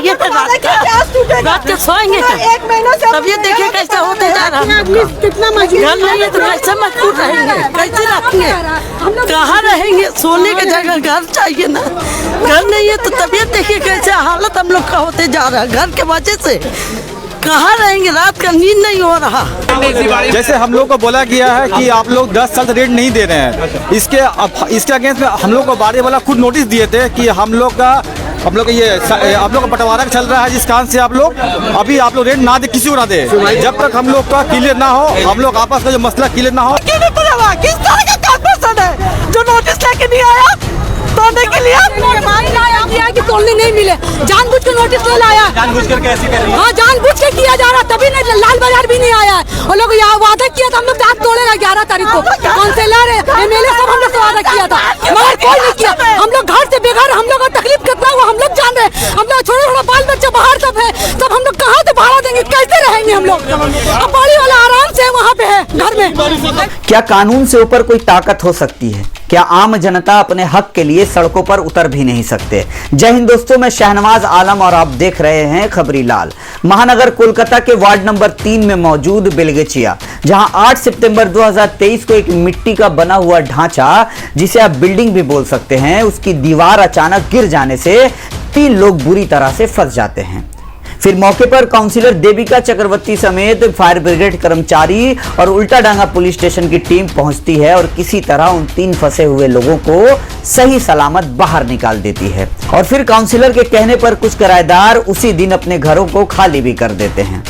चाहिए था रात के सोएंगे एक महीना से तब ये देखिए कैसा होते जा रहा है। कितना मजबूर घर नहीं है तो कैसे मजबूर रहेंगे, कैसे रखेंगे, कहाँ रहेंगे? सोने की जगह घर चाहिए ना, घर नहीं है तो तबीयत देखिए कैसे हालत हम लोग का होते जा रहा है। घर के वजह से कहाँ रहेंगे, रात का नींद नहीं हो रहा। जैसे हम लोग को बोला गया है कि आप लोग 10 साल से रेंट नहीं दे रहे हैं, इसके अगेंस्ट में हम लोग को बाड़ी वाला खुद नोटिस दिए थे कि हम लोग का ये आप लोग का बंटवारा चल रहा है, जिस कारण से आप लोग अभी आप लोग रेंट ना दे, किसी को ना दे, जब तक हम लोग का क्लियर ना हो, हम लोग आपस का जो मसला क्लियर ना हो। किस तरह का कॉर्पोरेशन है जो नोटिस लेके नहीं आया तोड़ने के लिए? कि तोड़ने नहीं मिले, जानबूझ के नोटिस ले लाया, जानबूझ कर कैसे कर रही है? हाँ जानबूझ के किया जा रहा, तभी नहीं लाल बाजार भी नहीं आया है। और लोग यहाँ वादा किया था हम लोग दांत तोड़ेगा 11 तारीख को, काउंसिलर MLA सब हम लोग से वादा किया था, मगर कोई नहीं किया। हम लोग घर से बेघर, हम लोग का तकलीफ कितना हुआ हम लोग जान रहे। हम लोग छोटा बाल बच्चा बाहर सब है, तब हम लोग कहाँ से भाड़ा देंगे, कैसे रहेंगे हम लोग? अब बड़ी वाला आराम से वहाँ पे है घर में। क्या कानून से ऊपर कोई ताकत हो सकती है? क्या आम जनता अपने हक के लिए सड़कों पर उतर भी नहीं सकते? जय हिंद दोस्तों, मैं शहनवाज आलम और आप देख रहे हैं खबरी लाल। महानगर कोलकाता के वार्ड नंबर 3 में मौजूद बेलगेचिया, जहां 8 सितंबर 2023 को एक मिट्टी का बना हुआ ढांचा, जिसे आप बिल्डिंग भी बोल सकते हैं, उसकी दीवार अचानक गिर जाने से 3 लोग बुरी तरह से फंस जाते हैं। फिर मौके पर काउंसिलर देविका चक्रवर्ती समेत फायर ब्रिगेड कर्मचारी और उल्टाडांगा पुलिस स्टेशन की टीम पहुंचती है और किसी तरह उन 3 फंसे हुए लोगों को सही सलामत बाहर निकाल देती है। और फिर काउंसिलर के कहने पर कुछ किराएदार उसी दिन अपने घरों को खाली भी कर देते हैं।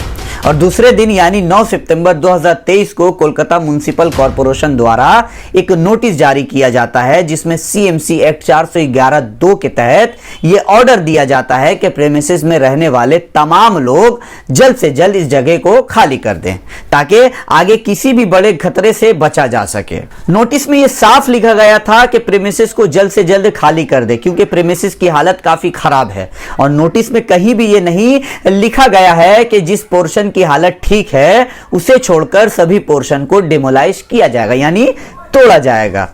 और दूसरे दिन यानी 9 सितंबर 2023 को कोलकाता म्युनिसिपल कॉर्पोरेशन द्वारा एक नोटिस जारी किया जाता है, जिसमें CMC एक्ट 411(2) के तहत यह ऑर्डर दिया जाता है कि प्रेमिसेस में रहने वाले तमाम लोग जल्द से जल्द इस जगह को खाली कर दें, ताकि आगे किसी भी बड़े खतरे से बचा जा सके। नोटिस में यह साफ लिखा गया था कि प्रेमिसेस को जल्द से जल्द खाली कर दे, क्योंकि प्रेमिसेस की हालत काफी खराब है। और नोटिस में कहीं भी यह नहीं लिखा गया है कि जिस पोर्शन की हालत ठीक है उसे छोड़कर सभी पोर्शन को डिमोलाइज किया जाएगा, यानी तोड़ा जाएगा।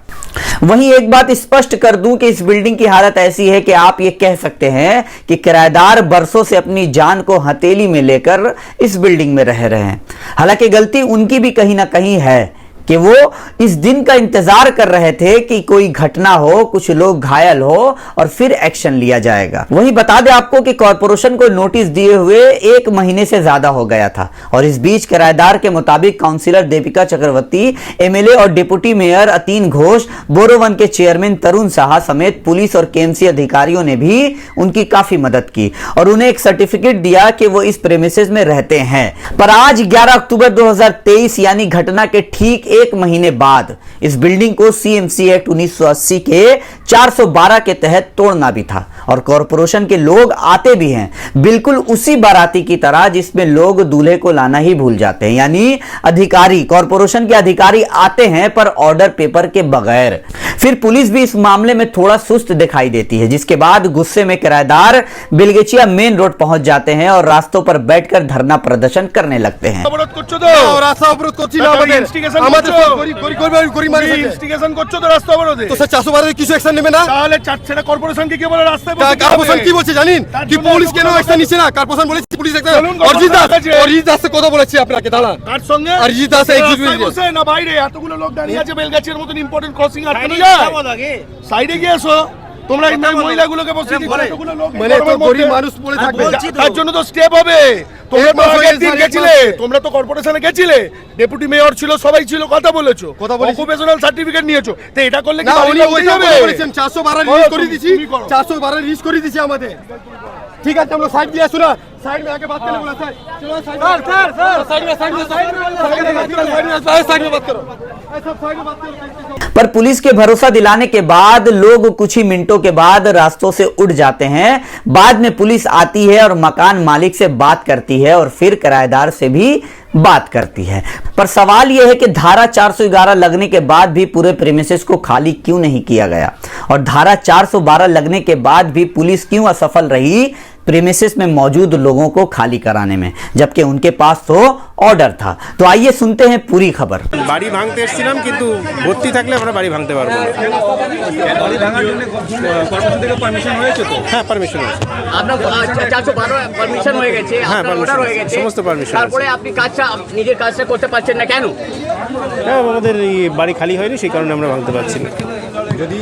वहीं एक बात स्पष्ट कर दूं कि इस बिल्डिंग की हालत ऐसी है कि आप ये कह सकते हैं कि किराएदार बरसों से अपनी जान को हथेली में लेकर इस बिल्डिंग में रह रहे हैं। हालांकि गलती उनकी भी कहीं ना कहीं है कि वो इस दिन का इंतजार कर रहे थे कि कोई घटना हो, कुछ लोग घायल हो और फिर एक्शन लिया जाएगा। वहीं बता दें आपको कि कॉर्पोरेशन को नोटिस दिए हुए 1 महीने से ज्यादा हो गया था और इस बीच किराएदार के मुताबिक काउंसिलर देविका चक्रवर्ती, MLA और डिप्टी मेयर अतीन घोष, बोरोवन के चेयरमैन तरुण साहा समेत पुलिस और KMC अधिकारियों ने भी उनकी काफी मदद की और उन्हें एक सर्टिफिकेट दिया कि वो इस प्रेमिसेस में रहते हैं। पर आज 11 अक्टूबर 2023 यानी घटना के ठीक 1 महीने बाद इस बिल्डिंग को CMC एक्ट 1980 के 412 के तहत तोड़ना भी था और कॉर्पोरेशन के लोग आते भी हैं बिल्कुल उसी बाराती की तरह जिसमें लोग दूल्हे को लाना ही भूल जाते हैं, यानी अधिकारी, कॉर्पोरेशन के अधिकारी आते हैं पर ऑर्डर पेपर के बगैर। फिर पुलिस भी इस मामले में थोड़ा सुस्त दिखाई देती है, जिसके बाद गुस्से में किराएदार बेलगेचिया मेन रोड पहुंच जाते हैं और रास्तों पर बैठकर धरना प्रदर्शन करने लगते हैं। সাইডে গিয়ে এসো তোমরা, মহিলাগুলোকে বসে মানে তো গরিব মানুষ পড়ে থাকবে, তার জন্য তো স্টেপ হবে। তোমরা তো আগের দিন গেছিলে, তোমরা তো কর্পোরেশনে গেছিলে, ডেপুটি মেয়র ছিল, সবাই ছিল, কথা বলেছো, অকুপেশনাল সার্টিফিকেট নিয়েছো, তো এটা করলে কি বাড়ি হয়ে যাবে? 412 রিলিজ করে দিছি, 412 রিলিজ করে দিছি আমাদের। ঠিক আছে, আমরা সাইড দিয়ে আসো না, साइड में आके बात करने बोला सर, चलो साइड में, सर साइड में बात करो, ऐसा साइड में बात करो। पर पुलिस के भरोसा दिलाने के बाद लोग कुछ ही मिनटों के बाद रास्तों से उठ जाते हैं। बाद में पुलिस आती है और मकान मालिक से बात करती है और फिर किराएदार से भी बात करती है। पर सवाल यह है कि धारा 411 लगने के बाद भी पूरे प्रीमिसेस को खाली क्यों नहीं किया गया और धारा 412 लगने के बाद भी पुलिस क्यों असफल रही प्रीमिसेस में मौजूद लोगों को खाली कराने में, जबकि उनके पास तो ऑर्डर था। तो आइए सुनते हैं पूरी खबर। বাড়ি ভাঙতে এসেছিলাম কিন্তু ভর্তি থাকলে আমরা বাড়ি ভাঙতে পারবো না। বাড়ি ভাঙার জন্য কর্পোরেশন থেকে পারমিশন হয়েছে তো? হ্যাঁ পারমিশন আছে। আপনার 412 পারমিশন হয়ে গেছে, হ্যাঁ, আপনার অর্ডার হয়ে গেছে, সমস্ত permission আছে। তারপরে আপনি কাজটা নিজের কাজটা করতে পারছেন না কেন? হ্যাঁ আমাদের এই বাড়ি খালি হয়নি, সেই কারণে আমরা ভাঙতে পারছি না। যদি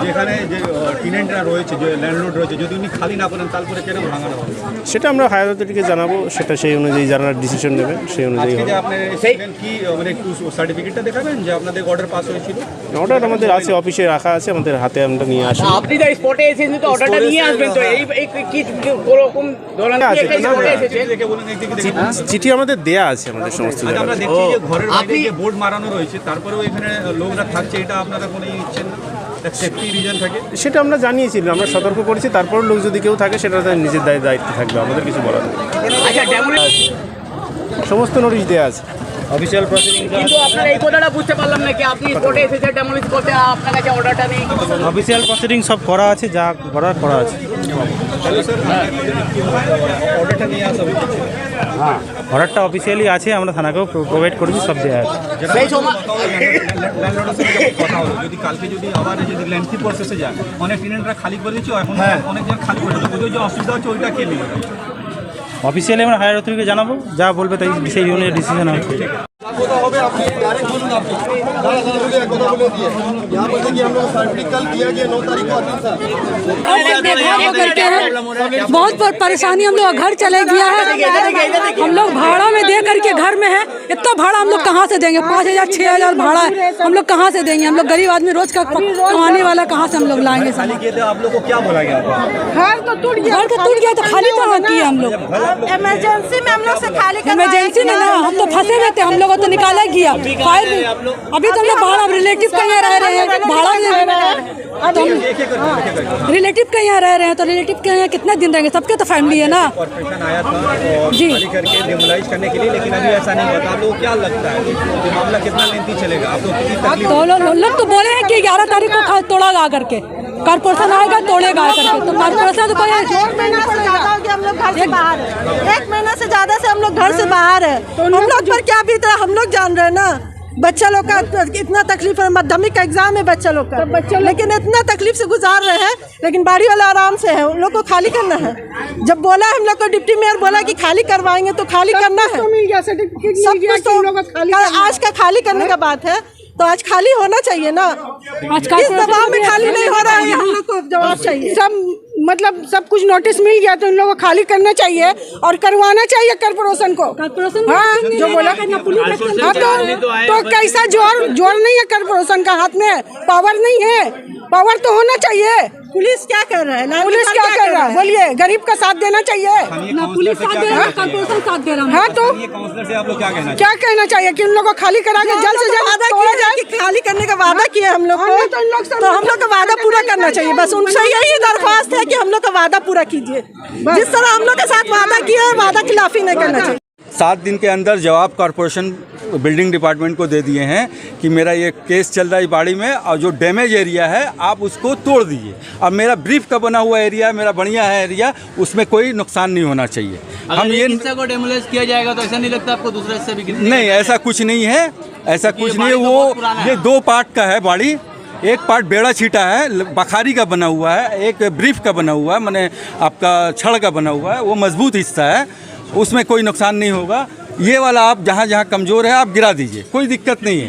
যেখানে যে টেনেন্টরা রয়েছে, যে ল্যান্ডলর্ড রয়েছে, যদি উনি খালি না করেন তারপরে কেন ভাঙানো হবে? সেটা আমরা হায়ার অথরিটিকে জানাবো, সেটা সেই অনুযায়ী যারা ডিসিশন নেবেন সেই অনুযায়ী আজকে হবে। যে আপনার এসেছিলেন কি মানে একটু সার্টিফিকেটটা দেখাবেন যে আপনাদের অর্ডার পাস হয়েছিল? অর্ডার আমাদের আছে, অফিসে রাখা আছে, আমাদের হাতে আমরা নিয়ে আসি। আপনি তো স্পটে এসেছেন তো অর্ডারটা নিয়ে আসবেন তো। এই কি কোরকম ধরনের আছে, একটা না, স্পটে না। এসেছেন? দেখে বলুন একদিকে দেখে বলুন। চিঠি আমাদের দেয়া আছে আমাদের সমস্ত আচ্ছা, আমরা জায়গায়। দেখছি যে ঘরের বাইরে আপনি- যে বোর্ড মারানো রয়েছে, তারপরেও এখানে লোকরা থাকছে, এটা আপনারা কোনো ইচ্ছেন না? সেফটি রিজন থাকে। সেটা আমরা জানিয়েছিলাম, আমরা সতর্ক করেছি, তারপর লোক যদি কেউ থাকে সেটা তার নিজের দায়িত্ব থাকবে, আমাদের কিছু বলার নেই। আচ্ছা ডেমোলিশ, সমস্ত নোটিশ দেওয়া আছে। অফিসিয়াল প্রসিডিং কিন্তু আপনার এই কথাটা বুঝতে পারলাম না কি আপনি স্পটে এসেছেন ডেমোলিশ করতে, আপনার কাছে অর্ডারটা নেই। অফিসিয়াল প্রসিডিং সব করা আছে, যা করা আছে। অর্ডারটা নিয়ে আসা হয়েছে। হ্যাঁ অর্ডারটা অফিসিয়ালি আছে, আমরা থানাকেও প্রোভাইড করেছি, সব দেওয়া আছে। সেই সময় ল্যান্ডলর্ডের সাথে যখন কথা হলো, যদি কালকে যদি আবার যদি ল্যান্ডসি প্রসেসে যায়, অনেক টেনেন্টরা খালি করে দিচ্ছে, এখন অনেকজন খালি করে দিচ্ছে, ওদের যে অসুবিধা হচ্ছে ওইটা কে নেবে? অফিসিয়ালি আমরা হায়ার অথরিটিকে জানাবো, যা বলবে তাই সেই অনুযায়ী ডিসিশন হবে। बहुत परेशानी, हम लोग घर चले गया है, हम लोग भाड़ा में दे करके घर में है। इतना भाड़ा हम लोग कहाँ से देंगे? 5,000 6,000 भाड़ा है, हम लोग कहाँ से देंगे? हम लोग गरीब आदमी रोज का कमाने वाला, कहाँ से हम लोग लाएंगे? खाली किए थे आप लोग को क्या बोला गया? घर तो टूट गया तो खाली कहाँ किए हम लोग? इमरजेंसी में हम लोग से खाली इमरजेंसी में ना, हम तो फंसे हुए थे, हम लोग को तो निकाला गया। फायर अभी तो हम लोग भाड़ा रिलेटिव का यहाँ रह रहे हैं, भाड़ा रिलेटिव का यहाँ रह रहे हैं, तो रिलेटिव के यहाँ कितना दिन रहेंगे? सबके तो फैमिली है ना। कॉर्पोरेशन आया था और जी। खाली करके डेमोलाइज करने के लिए, लेकिन अभी ऐसा नहीं हुआ था। आप लोगों को क्या लगता है ये मामला कितना लेंथी चलेगा? आप लोग कितनी तकलीफ? तो लोग तो बोले हैं कि 11 तारीख को तोड़ा गा करके कॉर्पोरेशन आएगा, तोड़ेगा करके। तो कॉर्पोरेशन तो एक महीना से ज्यादा हो गया हम लोग घर से बाहर है। 1 महीना से ज्यादा से हम लोग घर से बाहर है। हम लोग पर क्या बीत रहा है हम लोग जान रहे हैं ना। बच्चा लोग का इतना तकलीफ है, माध्यमिक का एग्जाम है बच्चा लोग का, लेकिन इतना तकलीफ से गुजार रहे हैं, लेकिन बाड़ी वाला आराम से है। उन लोग को खाली करना है। जब बोला हम लोग को डिप्टी मेयर बोला कि खाली करवाएंगे तो खाली करना है। सब कुछ तो आज का खाली करने का बात है, तो आज खाली होना चाहिए ना। इस दबाव में खाली नहीं हो रहा है, हम लोग को जवाब चाहिए। सब मतलब सब कुछ नोटिस मिल गया तो इन लोगों को खाली करना चाहिए और करवाना चाहिए कॉर्पोरेशन को। हाँ जो बोला हाँ तो कैसा जोर नहीं है कॉर्पोरेशन का हाथ में, पावर नहीं है, पावर तो होना चाहिए। पुलिस क्या कर रहा है? पुलिस क्या कर रहा है? बोलिए, गरीब का साथ देना चाहिए ना, पुलिस साथ दे रहा है, कॉर्पोरेशन साथ दे रहा है। हाँ तो ये काउंसलर से आप लोग क्या कहना क्या कहना चाहिए कि उन लोगों को खाली करा के जल्द से जल्द वादा तोड़ा किया जाए। कि खाली करने का वादा किया हम लोग को, तो हम लोग का वादा पूरा करना चाहिए। बस उनसे यही दरख्वास्त है कि हम लोग का वादा पूरा कीजिए। जिस तरह हम लोग के साथ वादा किया है, वादा खिलाफी नहीं करना चाहिए। 7 दिन के अंदर जवाब कॉर्पोरेशन बिल्डिंग डिपार्टमेंट को दे दिए हैं कि मेरा ये केस चल रहा है बाड़ी में, और जो डैमेज एरिया है आप उसको तोड़ दीजिए। अब मेरा ब्रीफ का बना हुआ एरिया, मेरा बढ़िया है एरिया, उसमें कोई नुकसान नहीं होना चाहिए। हम ये हिस्सा को डेमोलिश किया जाएगा तो ऐसा नहीं लगता आपको दूसरे हिस्से भी गिरने? नहीं, ऐसा कुछ नहीं है, ऐसा कुछ नहीं है। बाड़ी तो बहुत वो पुराना है। ये 2 पार्ट का है बाड़ी। एक पार्ट बेड़ा छीटा है, बखारी का बना हुआ है, एक ब्रीफ का बना हुआ है, माने आपका छड़ का बना हुआ है, वो मजबूत हिस्सा है, उसमें कोई नुकसान नहीं होगा। ये वाला आप जहाँ जहाँ कमजोर है आप गिरा दीजिए, कोई दिक्कत नहीं है।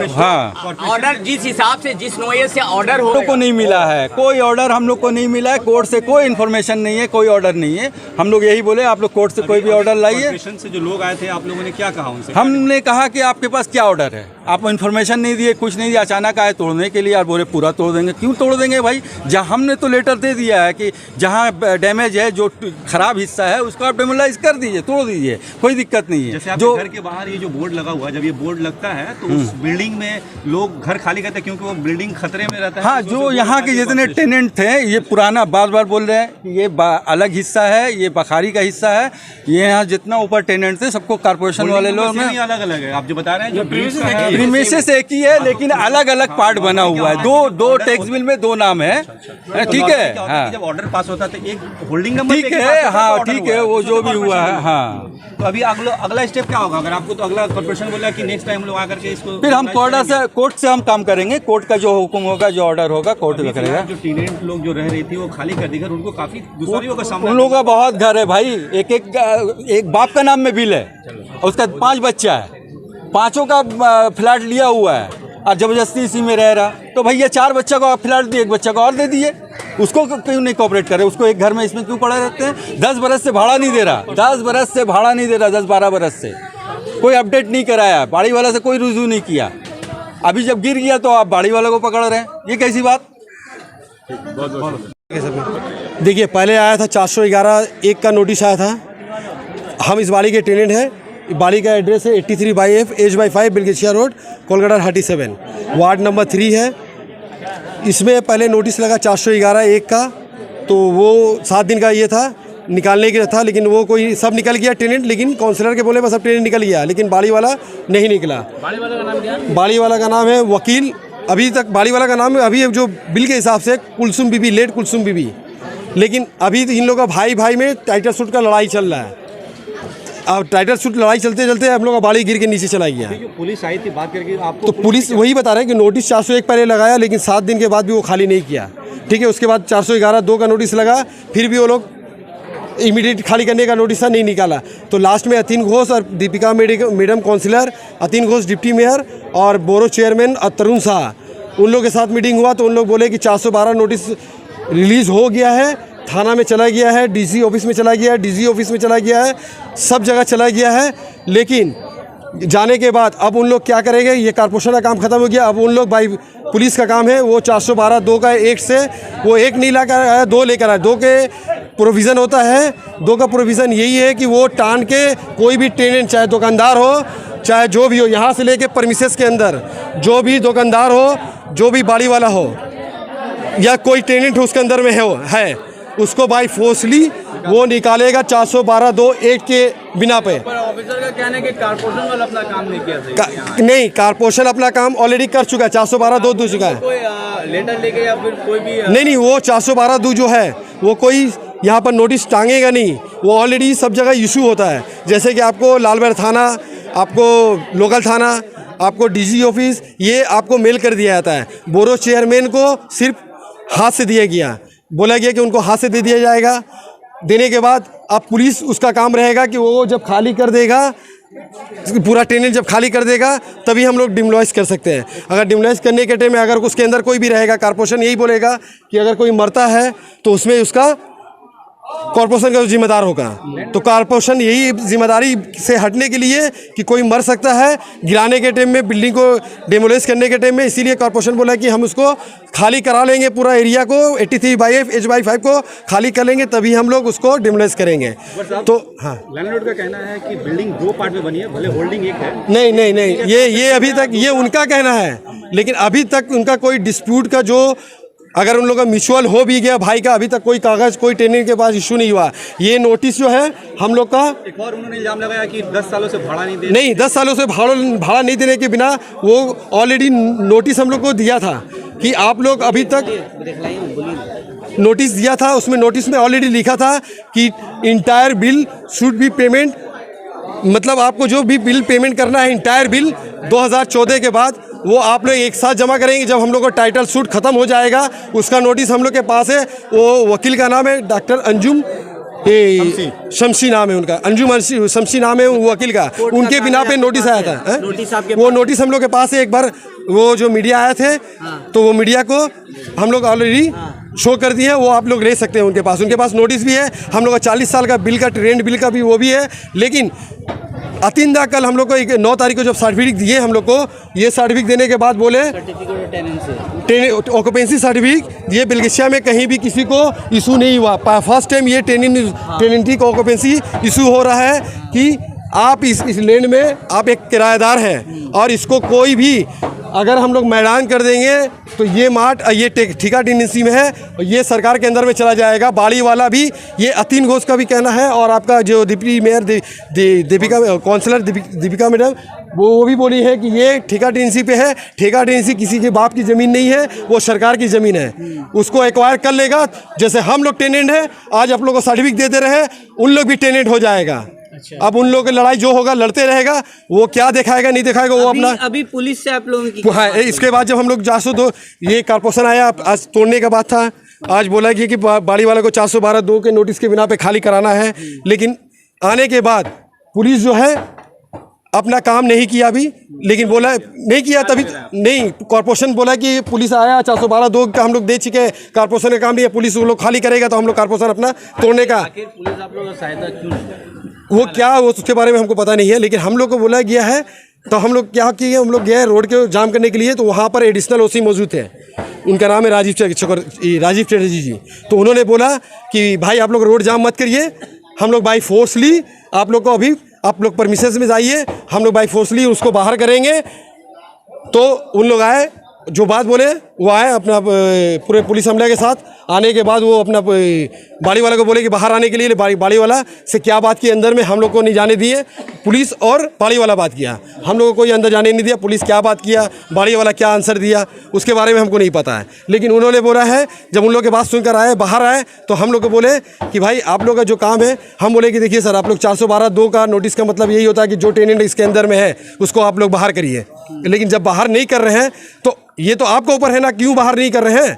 हाँ, ऑर्डर जिस हिसाब से जिस नोए से ऑर्डर हो हम लोग को नहीं मिला है, कोई ऑर्डर हम लोग को नहीं मिला है। कोर्ट से कोई इन्फॉर्मेशन नहीं है, कोई ऑर्डर नहीं है। हम लोग यही बोले आप लोग कोर्ट से कोई भी ऑर्डर लाइए। से जो लोग आए थे आप लोगों ने क्या कहा उनसे? हमने कहा कि आपके पास क्या ऑर्डर है, आप इन्फॉर्मेशन नहीं दिए, कुछ नहीं दिया, अचानक आए तोड़ने के लिए और बोले पूरा तोड़ देंगे। क्यों तोड़ देंगे भाई? जहाँ हमने तो लेटर दे दिया है कि जहाँ डैमेज है, जो खराब हिस्सा है उसको आप डेमोलाइज कर दीजिए, तोड़ दीजिए, कोई दिक्कत नहीं है। जैसे आपके घर के बाहर ये जो बोर्ड लगा हुआ है, जब ये बोर्ड लगता है तो उस बिल्डिंग में लोग घर खाली करते हैं क्योंकि वो बिल्डिंग खतरे में रहता है। हाँ, जो यहाँ के जितने टेनेंट थे, ये पुराना बार बार बोल रहे हैं कि ये अलग हिस्सा है, ये बखारी का हिस्सा है। ये यहाँ जितना ऊपर टेनेंट थे सबको कॉर्पोरेशन वाले लोग अलग अलग है। आप जो बता रहे हैं जो ब्रीफ का है, प्रीमिसेस एक ही है, लेकिन अलग अलग पार्ट बना हुआ है। दो टैक्स बिल में 2 नाम है, ठीक है। हाँ, जब ऑर्डर पास होता है तो एक होल्डिंग नंबर ठीक है, हाँ ठीक है, वो जो भी हुआ है। हाँ, तो अभी अगला स्टेप क्या होगा? अगर आपको तो अगला कॉर्पोरेशन बोला कि नेक्स्ट टाइम लोग आकर के इसको फिर हम कोर्ट से हम काम करेंगे। कोर्ट का जो हुक्म होगा, जो ऑर्डर होगा, कोर्ट करेगा। जो टीनेज लोग जो रह रही थी वो खाली कर दी घर, उनको काफी दुश्वारियों का सामना, उन लोगों का बहुत घर है भाई। एक बाप का नाम में बिल है, उसका 5 बच्चा है, 5 का फ्लैट लिया हुआ है और जबरदस्ती इसी में रह रहा। तो भैया 4 बच्चा को आप फ्लैट दिए, 1 बच्चा को और दे दिए। उसको क्यों नहीं कोऑपरेट करे? उसको एक घर में इसमें क्यों पड़े रहते हैं? 10 बरस से भाड़ा नहीं दे रहा, 10 बरस से भाड़ा नहीं दे रहा, 10-12 बरस से कोई अपडेट नहीं कराया, बाड़ी वाला से कोई रुजू नहीं किया। अभी जब गिर गया तो आप बाड़ी वाला को पकड़ रहे हैं, ये कैसी बात? देखिए, पहले आया था 411(1) का नोटिस आया था। हम इस बाड़ी के टेनेंट हैं। बाड़ी का एड्रेस है 83/F H/5 Belgachia road, Kolkata 37, ward number 3 है। इसमें पहले नोटिस लगा 411(1) का, तो वो 7 दिन का ये था, निकालने के लिए था, लेकिन वो कोई सब निकल गया टेनेंट, लेकिन काउंसलर के बोले बस सब टेनेंट निकल गया, लेकिन बाड़ी वाला नहीं निकला। बाड़ी वाला का नाम क्या है? बाड़ी वाला का नाम है वकील। अभी तक बाड़ी वाला का नाम है, अभी जो बिल के हिसाब से कुलसुम बीबी, लेट कुलसुम बीबी, लेकिन अभी इन लोगों का भाई में टाइटल सूट का लड़ाई चल रहा है। अब टाइटल सूट लड़ाई चलते चलते हम लोग का बाड़ी गिर के नीचे चला गया। पुलिस आई थी बात करके आपको, तो पुलिस वही बता रहे हैं कि नोटिस 401 पहले लगाया, लेकिन 7 दिन के बाद भी वो खाली नहीं किया। ठीक है, उसके बाद 411(2) का नोटिस लगा, फिर भी वो लोग इमीडिएट खाली करने का नोटिस नहीं निकाला। तो लास्ट में अतीन घोष और Deepika madam councillor, Atin Ghosh deputy mayor और बोरो चेयरमैन और तरुण शाह, उन लोग के साथ मीटिंग हुआ। तो उन लोग बोले कि 412 नोटिस रिलीज़ हो गया है, थाना में चला गया है, डीसी ऑफिस में चला गया है, डीजी ऑफिस में चला गया है, सब जगह चला गया है। लेकिन जाने के बाद अब उन लोग क्या करेंगे? ये कॉर्पोरेशन का काम खत्म हो गया, अब उन लोग भाई पुलिस का काम है। वो 412(2) का एक्ट से वो एक नहीं लाकर आया, 2 लेकर आया। 2 के प्रोविज़न होता है, 2 का प्रोविज़न यही है कि वो टान के कोई भी टेनेंट, चाहे दुकानदार हो, चाहे जो भी हो, यहाँ से लेके परमिसेस के अंदर जो भी दुकानदार हो, जो भी बाड़ी वाला हो या कोई टेनेंट उसके अंदर में है उसको बाई फोर्सली वो निकालेगा 412(2) एक्ट के बिना पे। ऑफिसर का कहना है कि कारपोरेशन वाला अपना काम नहीं किया नहीं, कारपोरेशन अपना काम ऑलरेडी कर चुका है, 412(2) दे चुका है। कोई लेटर लेके या फिर कोई भी नहीं, वो 412(2) जो है वो कोई यहाँ पर नोटिस टांगेगा नहीं, वो ऑलरेडी सब जगह इशू होता है। जैसे कि आपको लालबाग थाना, आपको लोकल थाना, आपको डीजी ऑफिस, ये आपको मेल कर दिया जाता है। बोरो चेयरमैन को सिर्फ हाथ से दिया गया, बोला गया कि उनको हाथ से दे दिया जाएगा। देने के बाद अब पुलिस उसका काम रहेगा कि वो जब खाली कर देगा, पूरा टेनेंट जब खाली कर देगा, तभी हम लोग डिमोलिश कर सकते हैं। अगर डिमोलिश करने के टाइम में अगर उसके अंदर कोई भी रहेगा, कॉर्पोरेशन यही बोलेगा कि अगर कोई मरता है तो उसमें उसका कॉर्पोरेशन का जिम्मेदार होगा। तो कॉर्पोरेशन यही जिम्मेदारी से हटने के लिए कि कोई मर सकता है गिराने के टाइम में, बिल्डिंग को डिमोलिश करने के टाइम में, इसीलिए कॉर्पोरेशन बोला कि हम उसको खाली करा लेंगे, पूरा एरिया को 83/F H/5 को खाली कर लेंगे, तभी हम लोग उसको डिमोलिश करेंगे। तो हाँ, लैंडलॉर्ड का कहना है कि बिल्डिंग 2 पार्ट में बनी है, भले होल्डिंग एक है। नहीं, ये अभी तक ये उनका कहना है, लेकिन अभी तक उनका कोई डिस्प्यूट का जो अगर उन लोगों का म्यूचुअल हो भी गया भाई का, अभी तक कोई कागज़ कोई टेनेंट के पास इशू नहीं हुआ। ये नोटिस जो है हम लोग का, एक और उन्होंने इल्जाम लगाया कि 10 सालों से भाड़ा नहीं दे, नहीं 10 सालों से भाड़ा नहीं देने के बिना वो ऑलरेडी नोटिस हम लोग को दिया था कि आप लोग अभी तक नोटिस दिया था। उसमें नोटिस में ऑलरेडी लिखा था कि entire bill should be payment, मतलब आपको जो भी बिल पेमेंट करना है इंटायर बिल 2014 के बाद वो आप लोग एक साथ जमा करेंगे। जब हम लोग का टाइटल सूट खत्म हो जाएगा, उसका नोटिस हम लोग के पास है। वो वकील का नाम है डॉक्टर अंजुम शमसी नाम है उनका, अंजुम शमसी नाम है वो वकील का, उनके बिना पे नोटिस आया था। वो नोटिस हम लोग के पास है। एक बार वो जो मीडिया आए थे तो वो मीडिया को हम लोग ऑलरेडी शो कर दिए, वो आप लोग ले सकते हैं उनके पास नोटिस भी है। हम लोग का 40 साल का बिल का, रेंट बिल का भी वो भी है। लेकिन अतिंदा कल हम लोग को 9 तारीख को जब सर्टिफिकेट दिए हम लोग को, ये सर्टिफिकेट देने के बाद बोले ऑक्यूपेंसी सर्टिफिकेट ये बिलगेशिया में कहीं भी किसी को इशू नहीं हुआ। फर्स्ट टाइम ये टेनेंटी को ऑक्यूपेंसी इशू हो रहा है कि आप इस लैंड में आप एक किराएदार हैं और इसको कोई भी अगर हम लोग मैदान कर देंगे तो ये मार्ट ये ठेका टेनेंसी में है और ये सरकार के अंदर में चला जाएगा। बाड़ी वाला भी ये अतीन घोष का भी कहना है और आपका जो deputy mayor Deepika councillor Deepika madam वो भी बोली है कि ये ठेका टेनेंसी पे है। ठेका टेनेंसी किसी के बाप की ज़मीन नहीं है, वो सरकार की ज़मीन है, उसको एक्वायर कर लेगा। जैसे हम लोग टेनेंट हैं, आज आप लोग को सर्टिफिकेट देते रहे, उन लोग भी टेनेंट हो जाएगा। अब उन लोगों की लड़ाई जो होगा लड़ते रहेगा, वो क्या दिखाएगा नहीं दिखाएगा वो अपना। अभी पुलिस से आप लोगों की हाँ, इसके बाद जब हम लोग 402 ये कारपोरेशन आया, आज तोड़ने का बात था, आज बोला कि बाड़ी वाले को 412(2) के नोटिस के बिना पे खाली कराना है। लेकिन आने के बाद पुलिस जो है अपना काम नहीं किया अभी, लेकिन बोला नहीं किया तभी नहीं। कॉर्पोरेशन बोला कि पुलिस आया 412(2) का हम लोग दे चुके हैं, कॉर्पोरेशन का काम नहीं है, पुलिस वो लोग खाली करेगा तो हम लोग कॉर्पोरेशन अपना तोड़ने का। पुलिस आप लोगों का सहायता क्यों नहीं कर रही? वो क्या वो उसके बारे में हमको पता नहीं है, लेकिन हम लोग को बोला गया है तो हम लोग क्या किए, हम लोग गए रोड के जाम करने के लिए। तो वहाँ पर एडिशनल ओसी मौजूद थे, उनका नाम है राजीव चटर्जी जी। तो उन्होंने बोला कि भाई आप लोग रोड जाम मत करिए, हम लोग बाई फोर्सली आप लोग को अभी आप लोग परमिशन में जाइए, हम लोग बाई फोर्सली उसको बाहर करेंगे। तो उन लोग आए, जो बात बोले वो आए अपना पूरे पुलिस हमले के साथ। आने के बाद वो अपना बाड़ी वाला को बोले कि बाहर आने के लिए। बाड़ी वाला से क्या बात की अंदर में हम लोग को नहीं जाने दिए, पुलिस और बाड़ी वाला बात किया, हम लोगों को कोई अंदर जाने नहीं दिया। पुलिस क्या बात किया, बाड़ी वाला क्या आंसर दिया, उसके बारे में हमको नहीं पता है। लेकिन उन्होंने बोला है, जब उन लोग के बात सुनकर आए बाहर आए तो हम लोग को बोले कि भाई आप लोग का जो काम है, हम बोले कि देखिए सर आप लोग 412(2) का नोटिस का मतलब यही होता है कि जो टेनेंट इसके अंदर में है उसको आप लोग बाहर करिए। लेकिन जब बाहर नहीं कर रहे हैं तो ये तो आपके ऊपर है ना, क्यों बाहर नहीं कर रहे हैं।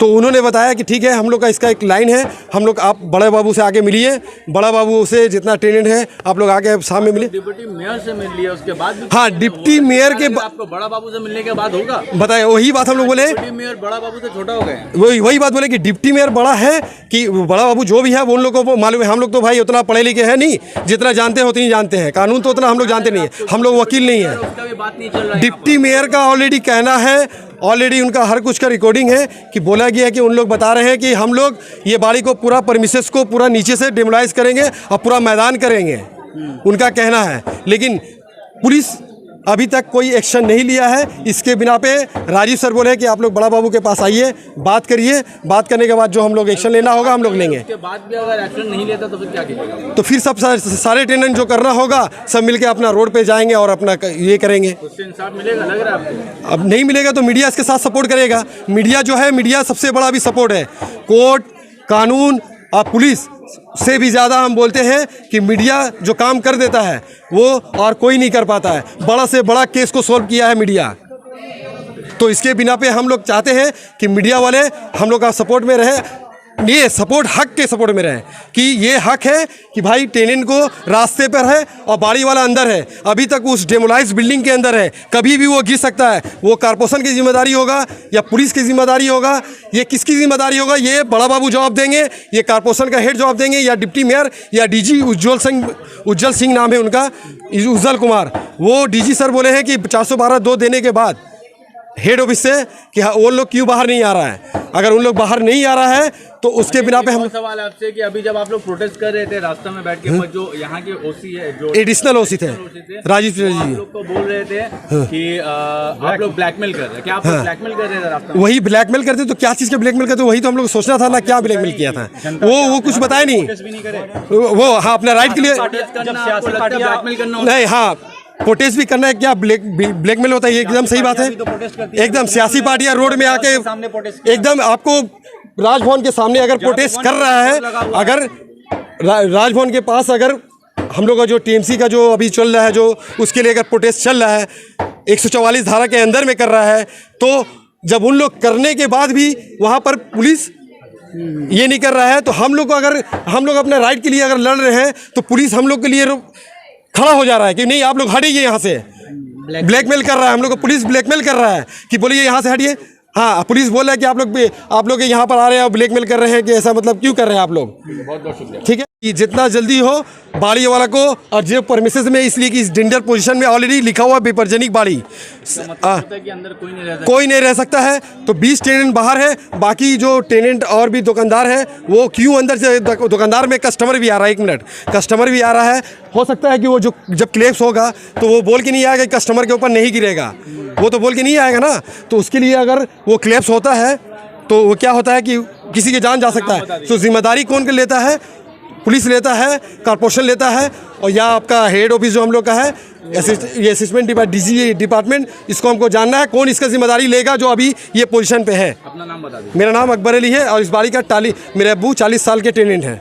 तो उन्होंने बताया कि ठीक है, हम लोग का इसका एक लाइन है, हम लोग आप बड़े बाबू से आके मिलिए, बड़ा बाबू से जितना टेनेंट है आप लोग आके सामने मिलिए। डिप्टी मेयर से मिल लिया उसके बाद भी हाँ, डिप्टी मेयर के आपको बड़ा बाबू से मिलने के बाद होगा, बताए वही बात हम लोग बोले। डिप्टी मेयर बड़ा बाबू से छोटा हो गए, वही बात बोले कि डिप्टी मेयर बड़ा है कि बड़ा बाबू जो भी है वो उन लोग को मालूम है। हम लोग तो भाई उतना पढ़े लिखे हैं नहीं, जितना जानते हैं उतनी जानते हैं, कानून तो उतना हम लोग जानते नहीं है, हम लोग वकील नहीं है। उसका भी बात नहीं चल रहा है। डिप्टी मेयर का ऑलरेडी कहना है, ऑलरेडी उनका हर कुछ का रिकॉर्डिंग है कि बोला गया है कि उन लोग बता रहे हैं कि हम लोग ये बाड़ी को पूरा परमिसेस को पूरा नीचे से डिमोलाइज करेंगे और पूरा मैदान करेंगे, उनका कहना है। लेकिन पुलिस अभी तक कोई एक्शन नहीं लिया है। इसके बिना पे राजीव सर बोले कि आप लोग बड़ा बाबू के पास आइए, बात करिए, बात करने के बाद जो हम लोग एक्शन लेना होगा हम लोग लेंगे। उसके बाद भी अगर एक्शन नहीं लेता तो फिर क्या कीजिएगा? तो फिर सब सारे टेनेंट जो करना होगा सब मिलके अपना रोड पे जाएंगे और अपना ये करेंगे। उससे इंसाफ मिलेगा लग रहा है आपको? अब नहीं मिलेगा तो मीडिया इसके साथ सपोर्ट करेगा। मीडिया जो है, मीडिया सबसे बड़ा भी सपोर्ट है। कोर्ट कानून और पुलिस से भी ज़्यादा हम बोलते हैं कि मीडिया जो काम कर देता है वो और कोई नहीं कर पाता है। बड़ा से बड़ा केस को सॉल्व किया है मीडिया। तो इसके बिना पे हम लोग चाहते हैं कि मीडिया वाले हम लोग का सपोर्ट में रहे, ये सपोर्ट हक के सपोर्ट में रहे कि ये हक है कि भाई टेनेंट को रास्ते पर है और बाड़ी वाला अंदर है, अभी तक उस डेमोलाइज बिल्डिंग के अंदर है, कभी भी वो गिर सकता है। वो कॉर्पोरेशन की जिम्मेदारी होगा या पुलिस की जिम्मेदारी होगा, ये किसकी जिम्मेदारी होगा, ये बड़ा बाबू जवाब देंगे, ये कॉर्पोरेशन का हेड जवाब देंगे, या डिप्टी मेयर या डीजी उज्जवल सिंह नाम है उनका, उज्जवल कुमार। वो डीजी सर बोले हैं कि 412(2) देने के बाद हेड ऑफिस से कि हाँ वो लोग क्यों बाहर नहीं आ रहा है। अगर उन लोग बाहर नहीं आ रहा है तो उसके बिना पे हम सवाल है आपसे कि अभी जब आप लोग प्रोटेस्ट कर रहे थे रास्ते में बैठ के, जो यहाँ के ओसी है, जो एडिशनल ओसी थे राजीव जी, आप लोग को बोल रहे थे कि आप लोग ब्लैकमेल कर रहे हैं, क्या आप लोग ब्लैकमेल कर रहे थे रास्ते में? वही ब्लैकमेल करते तो क्या चीज़ का ब्लैकमेल करते, वही तो हम लोग सोचना था ना, क्या ब्लैकमेल किया था। वो कुछ बताया नहीं। वो हाँ अपना राइट के लिए नहीं, हाँ प्रोटेस्ट भी करना है, क्या ब्लैकमेल होता है, ये एकदम सही बात है। एकदम सियासी पार्टियां रोड में आके एकदम आपको राजभवन के सामने अगर प्रोटेस्ट कर रहा है, अगर राजभवन के पास अगर हम लोग का जो टीएमसी का जो अभी चल रहा है, जो उसके लिए अगर प्रोटेस्ट चल रहा है 144 धारा के अंदर में कर रहा है, तो जब उन लोग करने के बाद भी वहाँ पर पुलिस ये नहीं कर रहा है, तो हम लोग को अगर हम लोग अपने राइट के लिए अगर लड़ रहे हैं तो पुलिस हम लोग के लिए खड़ा हो जा रहा है कि नहीं आप लोग हटिए यहाँ से। ब्लैकमेल कर रहा है हम लोग को, पुलिस ब्लैकमेल कर रहा है कि बोलिए यहाँ से हटिए। हाँ पुलिस बोल रहा है कि आप लोग यहाँ पर आ रहे हैं और ब्लैकमेल कर रहे हैं, कि ऐसा मतलब क्यों कर रहे हैं आप लोग। बहुत बहुत शुक्रिया। ठीक है, कि जितना जल्दी हो बाड़ी वाला को, और जो परमिसेस में इसलिए कि इस डेंजर पोजीशन में ऑलरेडी लिखा हुआ बेपरजनिक बाड़ी, कि अंदर कोई नहीं रह सकता है। तो 20 टेनेंट बाहर है, बाकी जो टेनेंट और भी दुकानदार है वो क्यों अंदर से, दुकानदार में कस्टमर भी आ रहा है, 1 मिनट कस्टमर भी आ रहा है। हो सकता है कि वो जो जब क्लेप्स होगा तो वो बोल के नहीं आएगा कि कस्टमर के ऊपर नहीं गिरेगा, वो तो बोल के नहीं आएगा ना। तो उसके लिए अगर वो क्लेप्स होता है तो वो क्या होता है कि किसी की जान जा सकता है। तो जिम्मेदारी कौन कर लेता है, पुलिस लेता है, कॉर्पोरेशन लेता है, और यहाँ आपका हेड ऑफिस जो हम लोग का है, ये असिस्टेंट डीजी डिपार्टमेंट, इसको हमको जानना है कौन इसका जिम्मेदारी लेगा जो अभी ये पोजीशन पे है। अपना नाम बता दीजिए। मेरा नाम अकबर अली है और इस बाड़ी का मेरे अब्बू 40 साल के टेनेंट हैं।